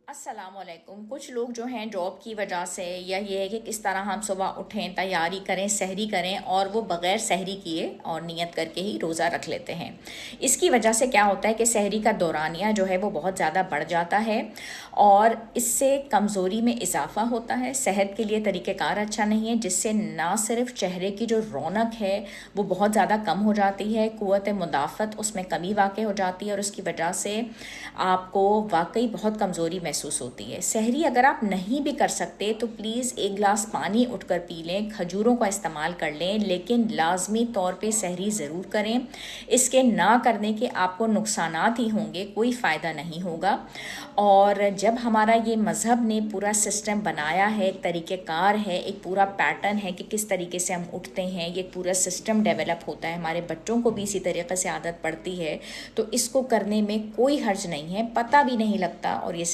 अस्सलामुअलैकुम। कुछ लोग जो हैं जॉब की वजह से या ये है कि किस तरह हम सुबह उठें, तैयारी करें, सहरी करें और वो बग़ैर सहरी किए और नियत करके ही रोज़ा रख लेते हैं। इसकी वजह से क्या होता है कि सहरी का दौरानिया जो है वो बहुत ज़्यादा बढ़ जाता है और इससे कमज़ोरी में इजाफ़ा होता है। सेहत के लिए तरीक़ेकार अच्छा नहीं है, जिससे ना सिर्फ चेहरे की जो रौनक है वो बहुत ज़्यादा कम हो जाती है, क़ुव्वत मुदाफ़त उसमें कमी वाक़ हो जाती है और उसकी वजह से आपको वाकई बहुत कमज़ोरी महसूस होती है। सहरी अगर आप नहीं भी कर सकते तो प्लीज़ एक गिलास पानी उठकर पी लें, खजूरों का इस्तेमाल कर लें, लेकिन लाजमी तौर पे सहरी ज़रूर करें। इसके ना करने के आपको नुकसानात ही होंगे, कोई फ़ायदा नहीं होगा। और जब हमारा ये मज़हब ने पूरा सिस्टम बनाया है, एक तरीक़ेकार है, एक पूरा पैटर्न है कि किस तरीके से हम उठते हैं, ये पूरा सिस्टम डेवलप होता है, हमारे बच्चों को भी इसी तरीके से आदत पड़ती है, तो इसको करने में कोई हर्ज नहीं है, पता भी नहीं लगता और ये